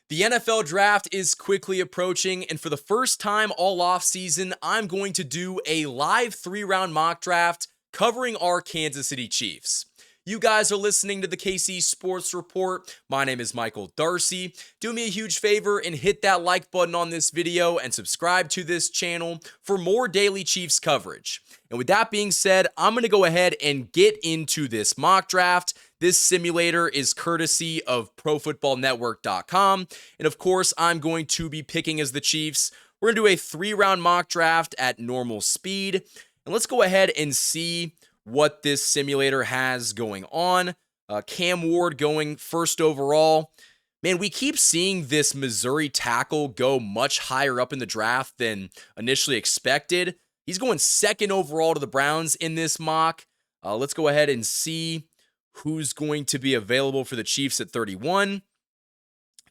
The NFL draft is quickly approaching, and for the first time all offseason, I'm going to do a live 3-round mock draft covering our Kansas City Chiefs. You guys are listening to the KC Sports Report. My name is Michael Darcy. Do me a huge favor and hit that like button on this video and subscribe to this channel for more daily Chiefs coverage. And with that being said, I'm going to go ahead and get into this mock draft. This simulator is courtesy of ProFootballNetwork.com. And of course, I'm going to be picking as the Chiefs. We're going to do a 3-round mock draft at normal speed. And let's go ahead and see what this simulator has going on. Cam Ward going first overall. Man, we keep seeing this Missouri tackle go much higher up in the draft than initially expected. He's going second overall to the Browns in this mock. Let's go ahead and see who's going to be available for the Chiefs at 31.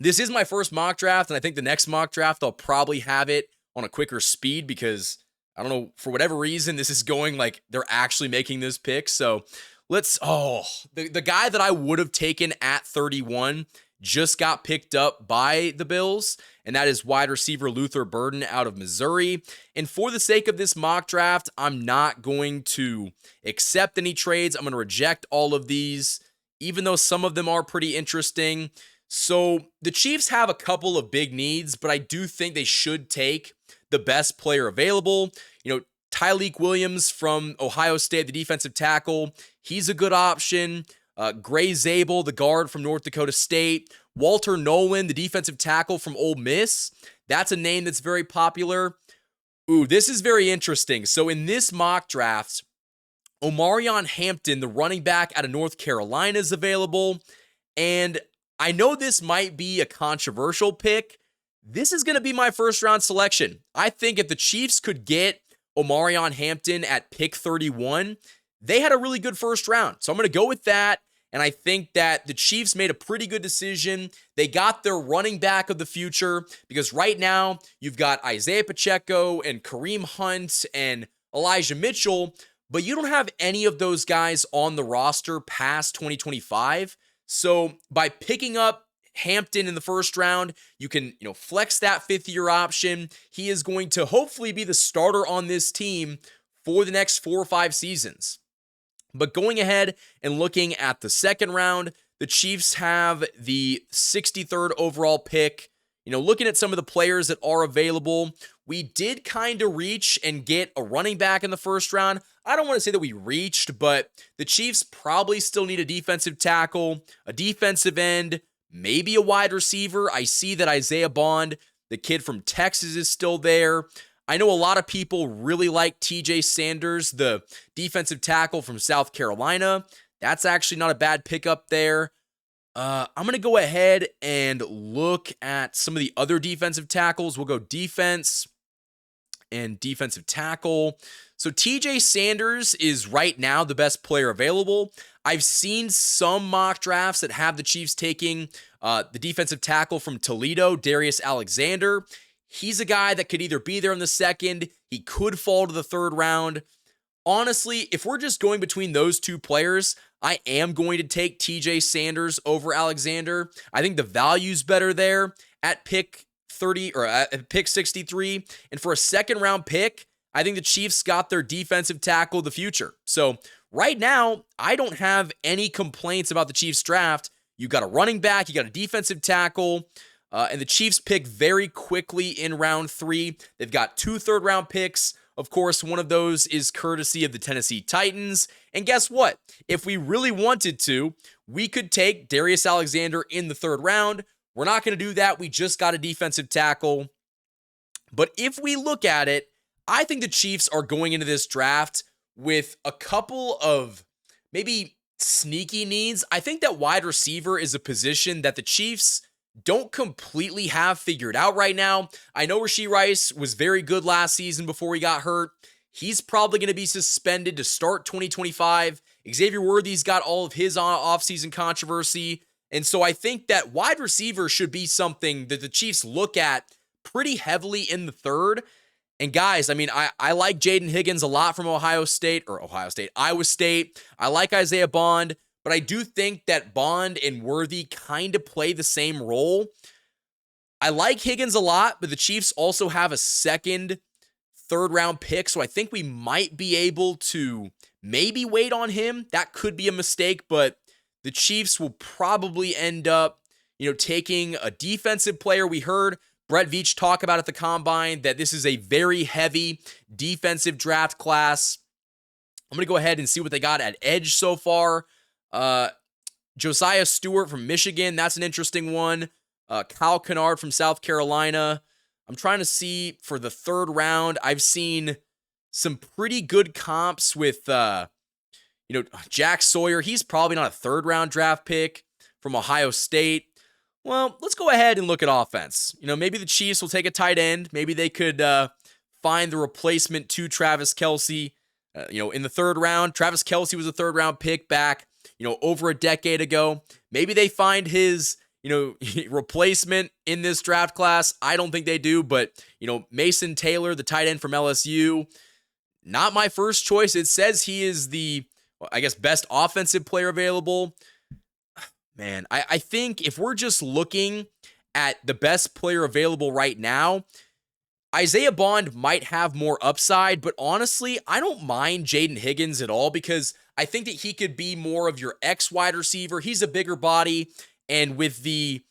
This is my first mock draft, and I think the next mock draft I'll probably have it on a quicker speed because I don't know, for whatever reason, this is going like they're actually making this pick. So the guy that I would have taken at 31 just got picked up by the Bills, and that is wide receiver Luther Burden out of Missouri. And for the sake of this mock draft, I'm not going to accept any trades. I'm going to reject all of these, even though some of them are pretty interesting. So the Chiefs have a couple of big needs, but I do think they should take the best player available. You know, Tyleik Williams from Ohio State, the defensive tackle, he's a good option. Gray Zabel, the guard from North Dakota State. Walter Nolan, the defensive tackle from Ole Miss. That's a name that's very popular. Ooh, this is very interesting. So in this mock draft, Omarion Hampton, the running back out of North Carolina, is available. And I know this might be a controversial pick. This is going to be my first round selection. I think if the Chiefs could get Omarion Hampton at pick 31, they had a really good first round. So I'm going to go with that. And I think that the Chiefs made a pretty good decision. They got their running back of the future because right now you've got Isaiah Pacheco and Kareem Hunt and Elijah Mitchell, but you don't have any of those guys on the roster past 2025. So by picking up Hampton in the first round, you can, flex that fifth-year option. He is going to hopefully be the starter on this team for the next 4 or 5 seasons. But going ahead and looking at the second round, the Chiefs have the 63rd overall pick. Looking at some of the players that are available, we did kind of reach and get a running back in the first round. I don't want to say that we reached, but the Chiefs probably still need a defensive tackle, a defensive end, maybe a wide receiver. I see that Isaiah Bond, the kid from Texas, is still there. I know a lot of people really like TJ Sanders, the defensive tackle from South Carolina. That's actually not a bad pickup there. I'm going to go ahead and look at some of the other defensive tackles. We'll go defense and defensive tackle. So TJ Sanders is right now the best player available. I've seen some mock drafts that have the Chiefs taking the defensive tackle from Toledo, Darius Alexander. He's a guy that could either be there in the second, he could fall to the third round. Honestly, if we're just going between those two players, I am going to take TJ Sanders over Alexander. I think the value's better there at pick 30 or at pick 63. And for a second round pick, I think the Chiefs got their defensive tackle of the future. So right now, I don't have any complaints about the Chiefs draft. You got a running back, you got a defensive tackle, and the Chiefs pick very quickly in round 3. They've got 2 third-round picks. Of course, one of those is courtesy of the Tennessee Titans. And guess what? If we really wanted to, we could take Darius Alexander in the 3rd round. We're not going to do that. We just got a defensive tackle. But if we look at it, I think the Chiefs are going into this draft with a couple of maybe sneaky needs. I think that wide receiver is a position that the Chiefs don't completely have figured out right now. I know Rashee Rice was very good last season before he got hurt. He's probably going to be suspended to start 2025. Xavier Worthy's got all of his offseason controversy. And so I think that wide receiver should be something that the Chiefs look at pretty heavily in the 3rd. And guys, I mean, I like Jaden Higgins a lot from Iowa State. I like Isaiah Bond, but I do think that Bond and Worthy kind of play the same role. I like Higgins a lot, but the Chiefs also have a second, third round pick, so I think we might be able to maybe wait on him. That could be a mistake, but the Chiefs will probably end up, taking a defensive player. We heard Brett Veach talk about at the Combine that this is a very heavy defensive draft class. I'm going to go ahead and see what they got at edge so far. Josiah Stewart from Michigan, that's an interesting one. Kyle Kennard from South Carolina. I'm trying to see for the third round. I've seen some pretty good comps with, Jack Sawyer. He's probably not a third round draft pick from Ohio State. Well, let's go ahead and look at offense. Maybe the Chiefs will take a tight end. Maybe they could find the replacement to Travis Kelce. In the third round. Travis Kelce was a third round pick back, over a decade ago. Maybe they find his, replacement in this draft class. I don't think they do, but, Mason Taylor, the tight end from LSU, not my first choice. It says he is the, best offensive player available. Man, I think if we're just looking at the best player available right now, Isaiah Bond might have more upside, but honestly, I don't mind Jaden Higgins at all because I think that he could be more of your X wide receiver. He's a bigger body, and with the,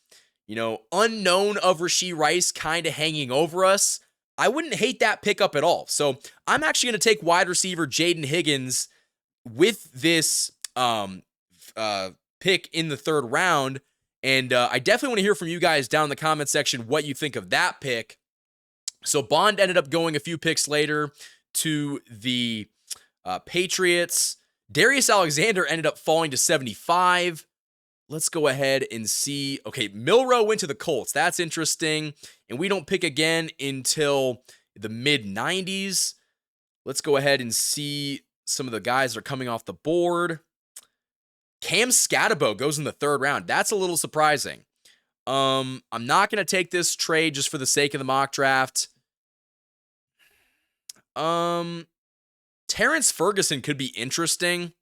unknown of Rashee Rice kind of hanging over us, I wouldn't hate that pickup at all. So I'm actually going to take wide receiver Jaden Higgins with this pick in the third round, and I definitely want to hear from you guys down in the comment section what you think of that pick. So Bond ended up going a few picks later to the Patriots. Darius Alexander ended up falling to 75. Let's go ahead and see. Okay, Milroe went to the Colts. That's interesting. And we don't pick again until the mid-90s. Let's go ahead and see some of the guys that are coming off the board. Cam Scatabo goes in the third round. That's a little surprising. I'm not going to take this trade just for the sake of the mock draft. Terrence Ferguson could be interesting.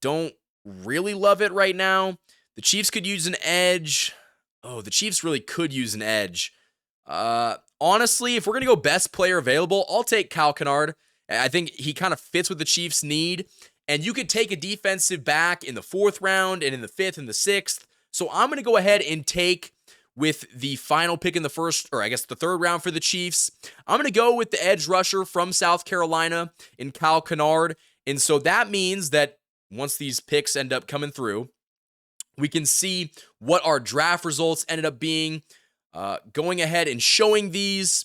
Don't really love it right now. The Chiefs could use an edge. Oh, the Chiefs really could use an edge. Honestly, if we're going to go best player available, I'll take Kyle Kennard. I think he kind of fits what the Chiefs need. And you could take a defensive back in the fourth round and in the fifth and the sixth. So I'm going to go ahead and take, with the final pick in the first, or the third round for the Chiefs, I'm going to go with the edge rusher from South Carolina in Kyle Kennard. And so that means that once these picks end up coming through, we can see what our draft results ended up being. Going ahead and showing these,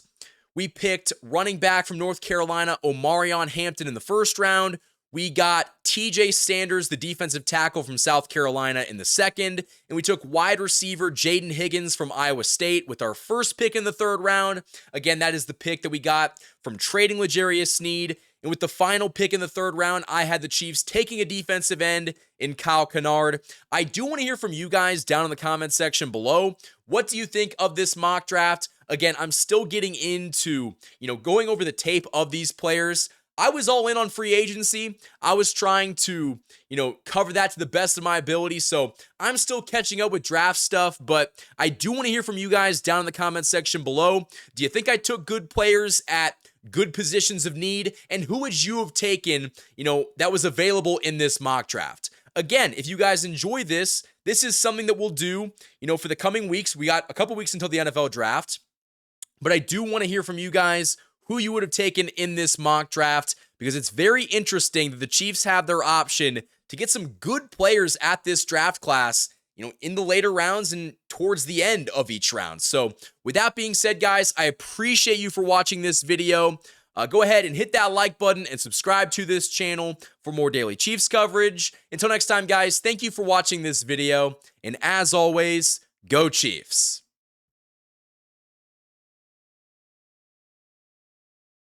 we picked running back from North Carolina, Omarion Hampton in the first round. We got TJ Sanders, the defensive tackle from South Carolina, in the second. And we took wide receiver Jaden Higgins from Iowa State with our first pick in the third round. Again, that is the pick that we got from trading L'Jarius Sneed. And with the final pick in the third round, I had the Chiefs taking a defensive end in Kyle Kennard. I do want to hear from you guys down in the comment section below. What do you think of this mock draft? Again, I'm still getting into, going over the tape of these players. I was all in on free agency. I was trying to, cover that to the best of my ability. So I'm still catching up with draft stuff, but I do want to hear from you guys down in the comment section below. Do you think I took good players at good positions of need? And who would you have taken, that was available in this mock draft? Again, if you guys enjoy this is something that we'll do, for the coming weeks. We got a couple weeks until the NFL draft, but I do want to hear from you guys who you would have taken in this mock draft, because it's very interesting that the Chiefs have their option to get some good players at this draft class, in the later rounds and towards the end of each round. So with that being said, guys, I appreciate you for watching this video. Go ahead and hit that like button and subscribe to this channel for more daily Chiefs coverage. Until next time, guys, thank you for watching this video. And as always, go Chiefs.